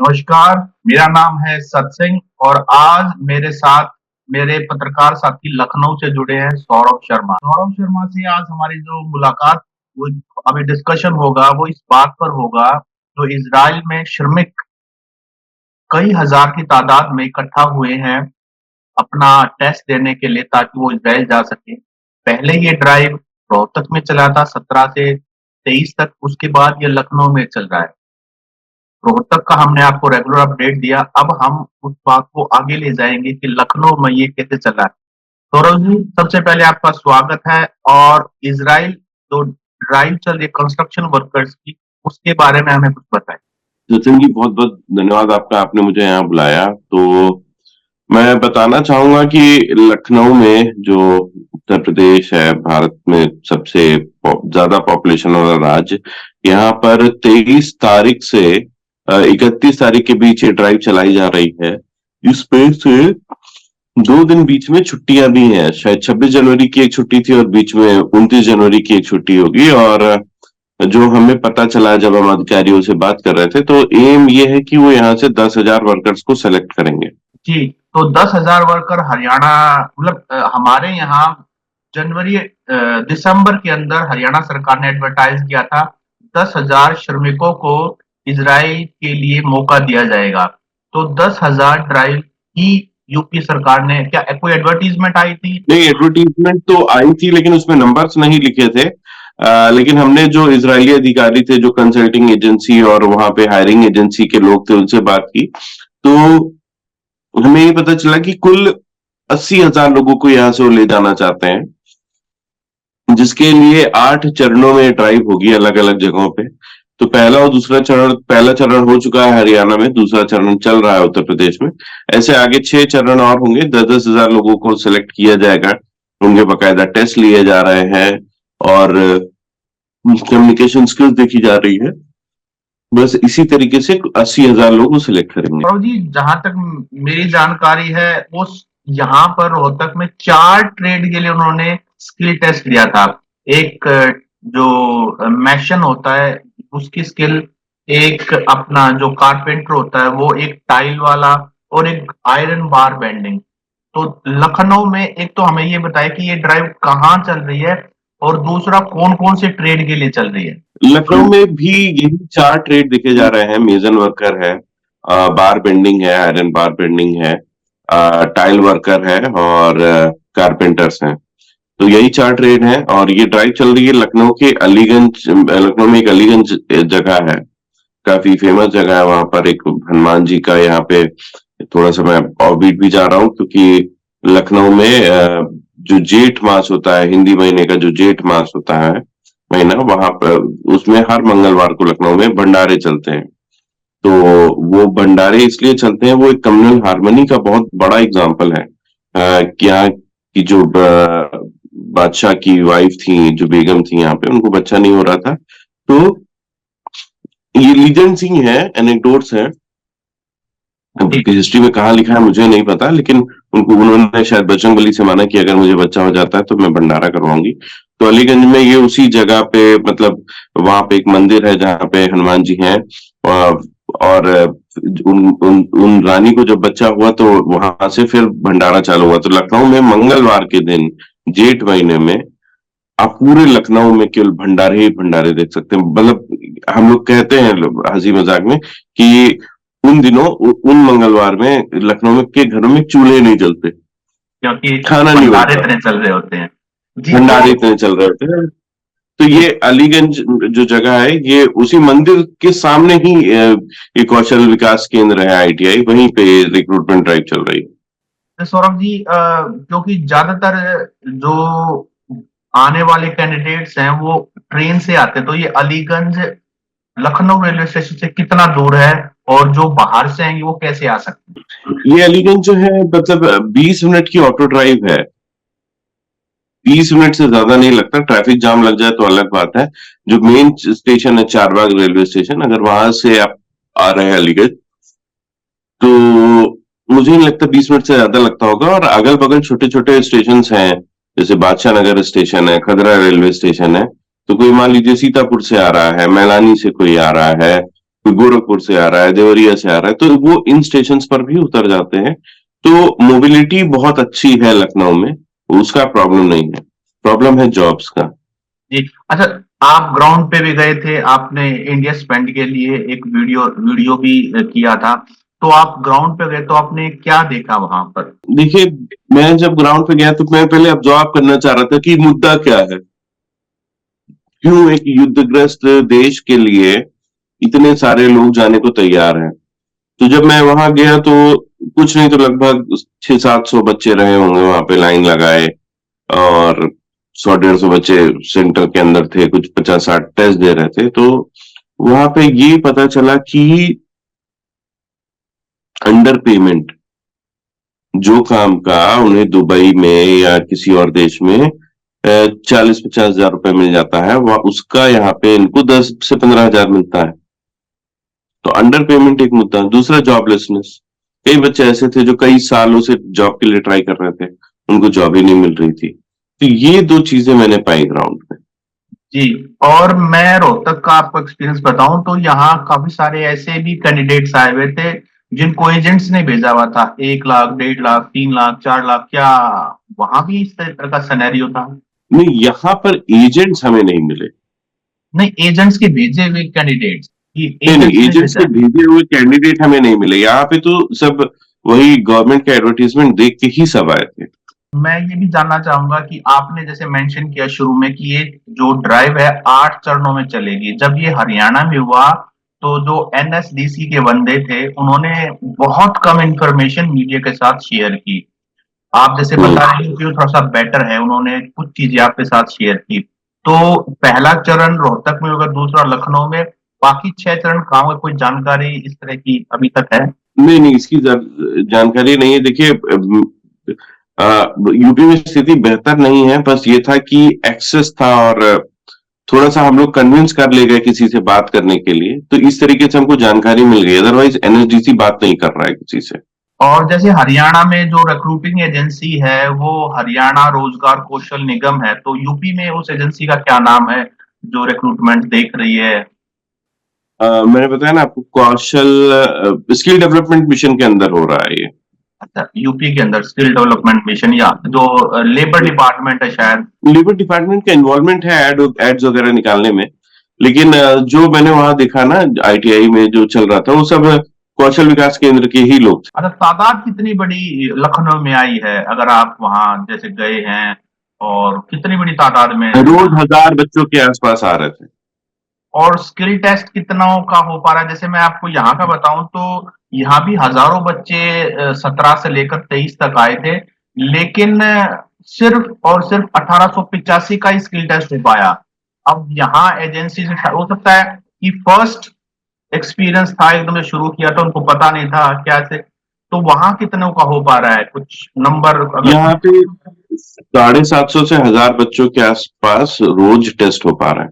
नमस्कार, मेरा नाम है सत सिंह और आज मेरे साथ मेरे पत्रकार साथी लखनऊ से जुड़े हैं सौरभ शर्मा। सौरभ शर्मा से आज हमारी जो मुलाकात वो अभी डिस्कशन होगा वो इस बात पर होगा जो इज़राइल में श्रमिक कई हजार की तादाद में इकट्ठा हुए हैं अपना टेस्ट देने के लिए ताकि वो इज़राइल जा सकें। पहले ये ड्राइव रोहतक में चला था 17 से 23 तक, उसके बाद ये लखनऊ में चल रहा है। रोहतक का हमने आपको रेगुलर अपडेट दिया, अब हम उस बात को आगे ले जाएँगे कि लखनऊ में ये कैसे चला है। सौरभ जी, सबसे पहले आपका स्वागत है और इज़राइल जो ड्राइव चल रही है कंस्ट्रक्शन वर्कर्स की, उसके बारे में हमें कुछ बताएँ। जतिन जी, बहुत बहुत धन्यवाद आपका, आपने मुझे यहाँ बुलाया। तो मैं बताना चाहूंगा कि लखनऊ में जो उत्तर प्रदेश है, भारत में सबसे ज्यादा पॉपुलेशन वाला राज्य, यहाँ पर 23 तारीख से 31 तारीख के बीच ये ड्राइव चलाई जा रही है। इसमें से 2 दिन बीच में छुट्टियां भी हैं, शायद 26 जनवरी की एक छुट्टी थी और बीच में 29 जनवरी की एक छुट्टी होगी। और जो हमें पता चला जब हम अधिकारियों से बात कर रहे थे, तो एम ये है कि वो यहाँ से 10,000 वर्कर्स को सेलेक्ट करेंगे। जी, तो 10,000 वर्कर हरियाणा मतलब हमारे यहाँ दिसंबर के अंदर हरियाणा सरकार ने एडवर्टाइज किया था 10,000 श्रमिकों को इज़राइल के लिए मौका दिया जाएगा। तो 10,000 ड्राइव ही यूपी सरकार ने क्या कोई एडवर्टाइजमेंट आई थी? नहीं, एडवर्टीजमेंट तो आई थी लेकिन उसमें नंबर्स नहीं लिखे थे। लेकिन हमने जो इजरायली अधिकारी थे, जो कंसल्टिंग एजेंसी और वहां पे हायरिंग एजेंसी के लोग थे, उनसे बात की, तो हमें ये पता चला कि कुल 80,000 लोगों को यहाँ से वो ले जाना चाहते हैं, जिसके लिए 8 चरणों में ड्राइव होगी अलग अलग जगहों पे। तो पहला और दूसरा चरण, पहला चरण हो चुका है हरियाणा में, दूसरा चरण चल रहा है उत्तर प्रदेश में। ऐसे आगे 6 चरण और होंगे। 10-10 हजार लोगों को सिलेक्ट किया जाएगा, उनके बकायदा टेस्ट लिए जा रहे हैं और कम्युनिकेशन स्किल्स देखी जा रही है। बस इसी तरीके से 80,000 लोग को सिलेक्ट करेंगे। और जी, जहां तक मेरी जानकारी है वो यहाँ पर रोहतक में 4 ट्रेड के लिए उन्होंने स्किल टेस्ट लिया था। एक जो मैशन होता है उसकी स्किल, एक अपना जो कारपेंटर होता है वो, एक टाइल वाला और एक आयरन बार बेंडिंग। तो लखनऊ में एक तो हमें ये बताया कि ये ड्राइव कहाँ चल रही है और दूसरा कौन-कौन से ट्रेड के लिए चल रही है? लखनऊ में भी यही 4 ट्रेड दिखे जा रहे हैं। मेजन वर्कर है, बार बेंडिंग है, आयरन बार बेंडिंग है, टाइल वर्कर है और कारपेंटर्स हैं। तो यही 4 ट्रेड हैं और ये ड्राइव चल रही है लखनऊ के अलीगंज। लखनऊ में एक अलीगंज जगह है, काफी फेमस जगह है। वहां पर एक हनुमान जी का, यहाँ पे थोड़ा सा मैं ऑफबीट भी जा रहा हूँ, क्योंकि लखनऊ में जो जेठ मास होता है, हिंदी महीने का जो जेठ मास होता है महीना, वहां पर उसमें हर मंगलवार को लखनऊ में भंडारे चलते हैं। तो वो भंडारे इसलिए चलते हैं, वो एक कम्युनल हार्मनी का बहुत बड़ा एग्जाम्पल है। क्या कि जो बादशाह की वाइफ थी, जो बेगम थी यहाँ पे, उनको बच्चा नहीं हो रहा था। तो ये लीजेंड्स ही है, एनेक्डोट्स हैं। हिस्ट्री में कहाँ लिखा है मुझे नहीं पता, लेकिन उन्होंने शायद बजरंग बली से माना कि अगर मुझे बच्चा हो जाता है तो मैं भंडारा करवाऊंगी। तो अलीगंज में ये उसी जगह पे, मतलब वहां पे एक मंदिर है जहाँ पे हनुमान जी हैं। और उन रानी को जब बच्चा हुआ तो वहां से फिर भंडारा चालू हुआ। तो लखनऊ में मंगलवार के दिन, जेठ महीने में, आप पूरे लखनऊ में केवल भंडारे ही भंडारे देख सकते हैं। मतलब हम लोग कहते हैं हंसी मजाक में कि उन दिनों, उन मंगलवार में लखनऊ में के घरों में चूल्हे नहीं जलते, क्योंकि खाना नहीं भंडारे होता, इतने चल रहे होते हैं। जी, भंडारे इतने चल रहे होते हैं। तो ये अलीगंज जो जगह है, ये उसी मंदिर के सामने ही ये कौशल विकास केंद्र है, ITI, वहीं पे रिक्रूटमेंट ड्राइव चल रही है। सौरभ जी, क्योंकि ज्यादातर जो आने वाले कैंडिडेट्स हैं वो ट्रेन से आते हैं, तो ये अलीगंज लखनऊ रेलवे स्टेशन से कितना दूर है और जो बाहर से आएंगे वो कैसे आ सकते हैं? ये अलीगंज जो है, मतलब 20 मिनट की ऑटो ड्राइव है। 20 मिनट से ज्यादा नहीं लगता। ट्रैफिक जाम लग जाए तो अलग बात है। जो मेन स्टेशन है चारबाग रेलवे स्टेशन, अगर वहां से आप आ रहे हैं अलीगंज, तो मुझे नहीं लगता 20 मिनट से ज्यादा लगता होगा। और अगल बगल छोटे छोटे स्टेशन हैं, जैसे बादशाह नगर स्टेशन है, खदरा रेलवे स्टेशन है। तो कोई मान लीजिए सीतापुर से आ रहा है, मैलानी से कोई आ रहा है, कोई गोरखपुर से आ रहा है, देवरिया से आ रहा है, तो वो इन स्टेशन पर भी उतर जाते हैं। तो मोबिलिटी बहुत अच्छी है लखनऊ में, उसका प्रॉब्लम नहीं है, प्रॉब्लम है जॉब्स का। जी। अच्छा, आप ग्राउंड पे भी गए थे, आपने इंडिया स्पेंड के लिए एक वीडियो वीडियो भी किया था। तो आप ग्राउंड पे गए तो आपने क्या देखा वहां पर? देखिए, मैं जब ग्राउंड पे गया तो मैं पहले ऑब्जर्व करना चाह रहा था कि मुद्दा क्या है, क्यों एक युद्धग्रस्त देश के लिए इतने सारे लोग जाने को तैयार हैं। तो जब मैं वहां गया तो कुछ नहीं तो लगभग 600-700 बच्चे रहे होंगे वहां पे लाइन लगाए, और 100-150 बच्चे सेंटर के अंदर थे, कुछ 50-60 टेस्ट दे रहे थे। तो वहां पे ये पता चला कि अंडर पेमेंट, जो काम का उन्हें दुबई में या किसी और देश में 40-50 हजार रुपए मिल जाता है, वह उसका यहाँ पे इनको 10 से 15 हजार मिलता है। तो अंडर पेमेंट एक मुद्दा। दूसरा, जॉबलेसनेस। कई बच्चे ऐसे थे जो कई सालों से जॉब के लिए ट्राई कर रहे थे, उनको जॉब ही नहीं मिल रही थी। तो ये दो चीजें मैंने पाई ग्राउंड पे। जी। और मैं रोहतक का आपको एक्सपीरियंस बताऊं तो यहाँ काफी सारे ऐसे भी कैंडिडेट्स आए हुए थे जिनको एजेंट्स ने भेजा हुआ था। 1 लाख, 1.5 लाख, 3 लाख, 4 लाख, क्या वहां भी इस तरह का सिनेरियो था? नहीं, यहाँ पर एजेंट्स हमें नहीं मिले। नहीं, एजेंट्स के भेजे हुए कैंडिडेट्स, कि नहीं नहीं, एजेंट्स ने एजेंट्स भेजा के है। भेजे हुए कैंडिडेट हमें नहीं मिले। यहाँ पे तो सब वही गवर्नमेंट का एडवर्टीजमेंट देख के ही सब आए थे। मैं ये भी जानना चाहूंगा कि आपने जैसे मेंशन किया शुरू में कि ये जो ड्राइव है 8 चरणों में चलेगी। जब ये हरियाणा में हुआ तो जो एनएसडीसी के बंदे थे उन्होंने बहुत कम इंफॉर्मेशन मीडिया के साथ शेयर की। आप जैसे हम्म। बता रहे हो कि वो थोड़ा सा बेटर है, उन्होंने कुछ चीजें आपके साथ शेयर की। तो पहला चरण रोहतक में होगा, दूसरा लखनऊ में, बाकी 6 चरण कहाँ होंगे? कोई जानकारी इस तरह की अभी तक है? नहीं नहीं, इसकी जानकारी नहीं है। देखिए, यूपी में स्थिति बेहतर नहीं है, बस ये था कि एक्सेस था, और थोड़ा सा हम लोग कन्विंस कर ले गए किसी से बात करने के लिए, तो इस तरीके से हमको जानकारी मिल गई। अदरवाइज एनएसडीसी बात नहीं कर रहा है किसी से। और जैसे हरियाणा में जो रिक्रूटिंग एजेंसी है वो हरियाणा रोजगार कौशल निगम है, तो यूपी में उस एजेंसी का क्या नाम है जो रिक्रूटमेंट देख रही है? मैंने बताया ना आपको, कौशल स्किल डेवलपमेंट मिशन के अंदर हो रहा है ये। अच्छा, यूपी के अंदर स्किल डेवलपमेंट मिशन, या जो लेबर डिपार्टमेंट है शायद। लेबर डिपार्टमेंट का इन्वॉल्वमेंट है एड्स वगैरह निकालने में, लेकिन जो मैंने वहां देखा ना आईटीआई में जो चल रहा था, वो सब कौशल विकास केंद्र के ही लोग थे। अच्छा, तादाद कितनी बड़ी लखनऊ में आई है अगर आप वहां जैसे गए हैं, और कितनी बड़ी तादाद में? रोज 1000 बच्चों के आसपास आ रहे थे। और स्किल टेस्ट कितनों का हो पा रहा है? जैसे मैं आपको यहाँ का बताऊं तो यहाँ भी हजारों बच्चे 17 से लेकर 23 तक आए थे, लेकिन सिर्फ और सिर्फ 1885 का ही स्किल टेस्ट हो पाया। अब यहाँ एजेंसी से हो सकता है कि फर्स्ट एक्सपीरियंस था, एकदम से शुरू किया तो उनको पता नहीं था क्या से। तो वहां कितनों का हो पा रहा है? कुछ नंबर अगर यहाँ पे 750 से 1000 बच्चों के आसपास रोज टेस्ट हो पा रहा है।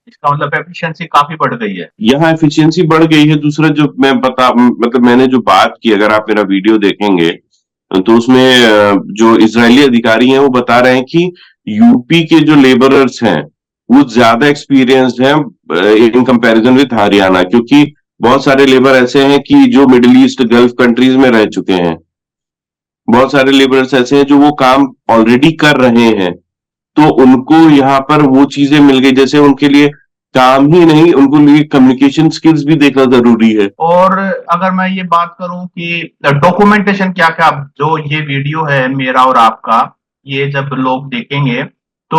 इसका मतलब एफिशिएंसी काफी बढ़ गई है। यहाँ एफिशिएंसी बढ़ गई है। दूसरा, जो मैं बता मतलब मैंने जो बात की, अगर आप मेरा वीडियो देखेंगे तो उसमें जो इजरायली अधिकारी हैं वो बता रहे हैं कि यूपी के जो लेबरर्स हैं वो ज्यादा एक्सपीरियंस्ड हैं इन कंपैरिजन विद हरियाणा, क्योंकि बहुत सारे लेबर ऐसे हैं कि जो मिडिल ईस्ट गल्फ कंट्रीज में रह चुके हैं। बहुत सारे लेबरर्स ऐसे हैं जो वो काम ऑलरेडी कर रहे हैं, तो उनको यहाँ पर वो चीजें मिल गई, जैसे उनके लिए काम ही नहीं, उनको लिए कम्युनिकेशन स्किल्स भी देखना जरूरी है। और अगर मैं ये बात करूं कि डॉक्यूमेंटेशन क्या क्या, जो ये वीडियो है मेरा और आपका, ये जब लोग देखेंगे तो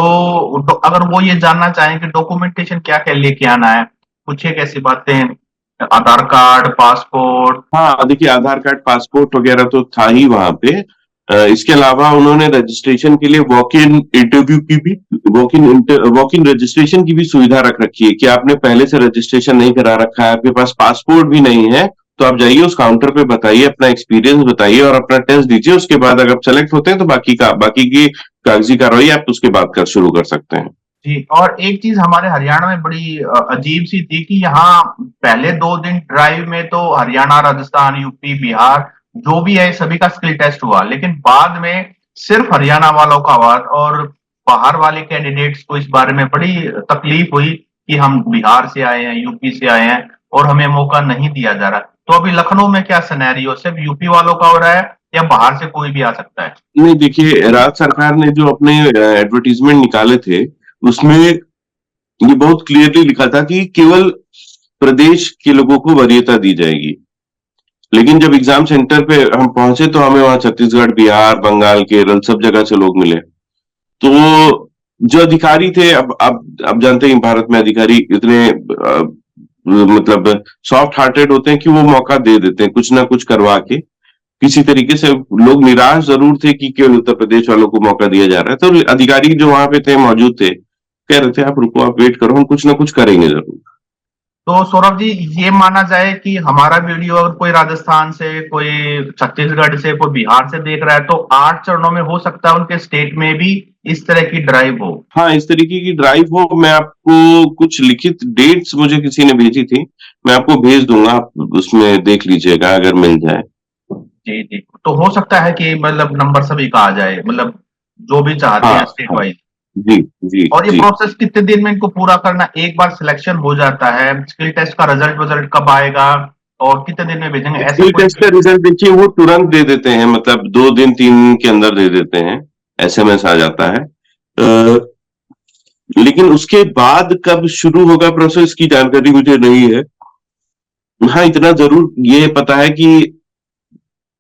अगर वो ये जानना चाहें कि डॉक्यूमेंटेशन क्या क्या लेके आना है, कुछ एक ऐसी बातें, आधार कार्ड, पासपोर्ट। हाँ, देखिए, आधार कार्ड, पासपोर्ट वगैरह तो था ही वहां पे। इसके अलावा उन्होंने रजिस्ट्रेशन के लिए वॉक इन इंटरव्यू की भी, वॉक इन रजिस्ट्रेशन की भी सुविधा रख रखी है कि आपने पहले से रजिस्ट्रेशन नहीं करा रखा है, आपके पास पासपोर्ट भी नहीं है, तो आप जाइए उस काउंटर पे, बताइए अपना एक्सपीरियंस, बताइए और अपना टेस्ट दीजिए। उसके बाद अगर आप सेलेक्ट होते हैं तो बाकी की कागजी कार्रवाई आप उसके बाद कर शुरू कर सकते हैं। जी। और एक चीज हमारे हरियाणा में बड़ी अजीब सी थी कि यहाँ पहले 2 दिन ड्राइव में तो हरियाणा, राजस्थान, यूपी, बिहार जो भी है सभी का स्किल टेस्ट हुआ, लेकिन बाद में सिर्फ हरियाणा वालों का हुआ। और बाहर वाले कैंडिडेट्स को इस बारे में बड़ी तकलीफ हुई कि हम बिहार से आए हैं, यूपी से आए हैं, और हमें मौका नहीं दिया जा रहा। तो अभी लखनऊ में क्या सिनेरियो, सिर्फ यूपी वालों का हो रहा है या बाहर से कोई भी आ सकता है? नहीं, देखिए, राज्य सरकार ने जो अपने एडवर्टीजमेंट निकाले थे, उसमें ये बहुत क्लियरली लिखा था कि केवल प्रदेश के लोगों को वरीयता दी जाएगी। लेकिन जब एग्जाम सेंटर पे हम पहुंचे तो हमें वहां छत्तीसगढ़, बिहार, बंगाल, केरल सब जगह से लोग मिले। तो जो अधिकारी थे, अब जानते हैं भारत में अधिकारी इतने मतलब सॉफ्ट हार्टेड होते हैं कि वो मौका दे देते हैं कुछ ना कुछ करवा के। किसी तरीके से लोग निराश जरूर थे कि केवल उत्तर प्रदेश वालों को मौका दिया जा रहा है, तो अधिकारी जो वहां पे थे, मौजूद थे, कह रहे थे आप रुको, आप वेट करो, हम कुछ ना कुछ करेंगे जरूर। तो सौरभ जी, ये माना जाए कि हमारा वीडियो अगर कोई राजस्थान से, कोई छत्तीसगढ़ से, कोई बिहार से देख रहा है तो 8 चरणों में हो सकता है उनके स्टेट में भी इस तरह की ड्राइव हो। हाँ, इस तरीके की ड्राइव हो। मैं आपको कुछ लिखित डेट्स मुझे किसी ने भेजी थी, मैं आपको भेज दूंगा, आप उसमें देख लीजिएगा अगर मिल जाए। जी जी, तो हो सकता है कि मतलब नंबर सभी का आ जाए, मतलब जो भी चाहते हाँ, हैं स्टेट हाँ। वाइज। जी, जी, और ये जी। प्रोसेस कितने दिन में इनको पूरा करना, एक बार सिलेक्शन हो जाता है, स्किल टेस्ट का रिजल्ट वजल्ट कब आएगा और कितने दिन में भेजेंगे, ऐसा स्किल कोई? टेस्ट का रिजल्ट देखिए, वो तुरंत दे देते हैं, मतलब 2 दिन 3 दिन के अंदर दे देते हैं, एसएमएस आ जाता है। लेकिन उसके बाद कब शुरू होगा प्रोसेस की जानकारी मुझे नहीं है। हाँ, इतना जरूर ये पता है कि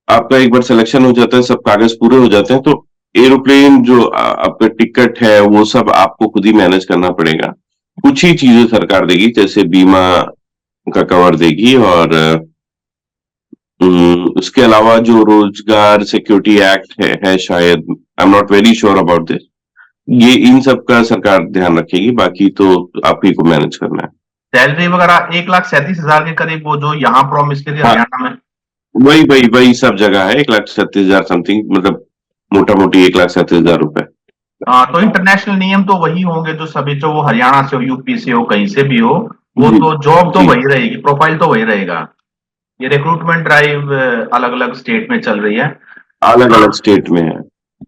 आपका एक बार सिलेक्शन हो जाता है, सब कागज पूरे हो जाते हैं, तो एरोप्लेन जो आपका टिकट है वो सब आपको खुद ही मैनेज करना पड़ेगा। कुछ ही चीजें सरकार देगी, जैसे बीमा का कवर देगी, और उसके अलावा जो रोजगार सिक्योरिटी एक्ट है शायद, I am not very sure about this, ये इन सब का सरकार ध्यान रखेगी, बाकी तो आप ही को मैनेज करना है। सैलरी वगैरह 1,37,000 के करीब, वो जो यहाँ प्रॉमिस की थी हाँ, हरियाणा में? वही वही वही सब जगह है, 1,37,000 समथिंग, मतलब मोटा मोटी 1,37,000 रुपए। हाँ, तो इंटरनेशनल नियम तो वही होंगे जो सभी, जो वो हरियाणा से हो, यूपी से हो, कहीं से भी हो, वो जी, तो जॉब तो जी। वही रहेगी, प्रोफाइल तो वही रहेगा। ये रिक्रूटमेंट ड्राइव अलग अलग स्टेट में चल रही है। अलग हाँ, अलग स्टेट में है।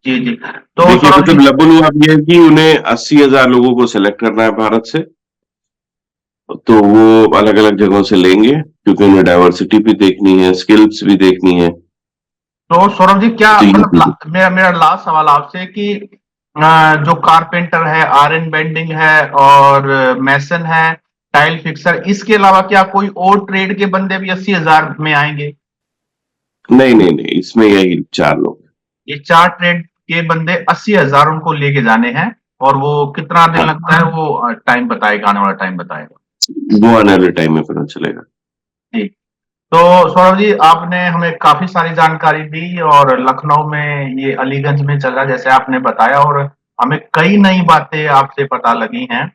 जी जी। तो देखिए, सौरभ मतलब जी, लबुल हुआ अब ये है कि उन्हें 80,000 लोगों को सिलेक्ट करना है भारत से, तो वो अलग अलग जगहों से लेंगे, क्योंकि उन्हें डाइवर्सिटी भी देखनी है, स्किल्स भी देखनी है। तो सौरभ जी, क्या तो ये मतलब मेरा मेरा लास्ट सवाल आपसे कि जो कारपेंटर है, आयरन बेंडिंग है और मैसन है, टाइल फिक्सर, इसके अलावा क्या कोई और ट्रेड के बंदे भी 80,000 में आएंगे? नहीं, नहीं, नहीं, इसमें यही 4 लोग। ये 4 ट्रेड के बंदे 80,000 उनको लेके जाने हैं। और वो कितना दिन हाँ, लगता है, वो टाइम बताएगा, आने वाला टाइम बताएगा। वो आने वाले टाइम में पता चलेगा। जी। तो सौरभ जी, आपने हमें काफी सारी जानकारी दी, और लखनऊ में ये अलीगंज में जगह जैसे आपने बताया, और हमें कई नई बातें आपसे पता लगी हैं,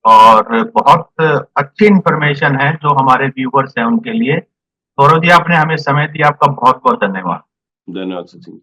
और बहुत अच्छी इंफॉर्मेशन है जो हमारे व्यूवर्स हैं उनके लिए। सौरभ जी, आपने हमें समय दिया, आपका बहुत बहुत धन्यवाद। धन्यवाद सचिन।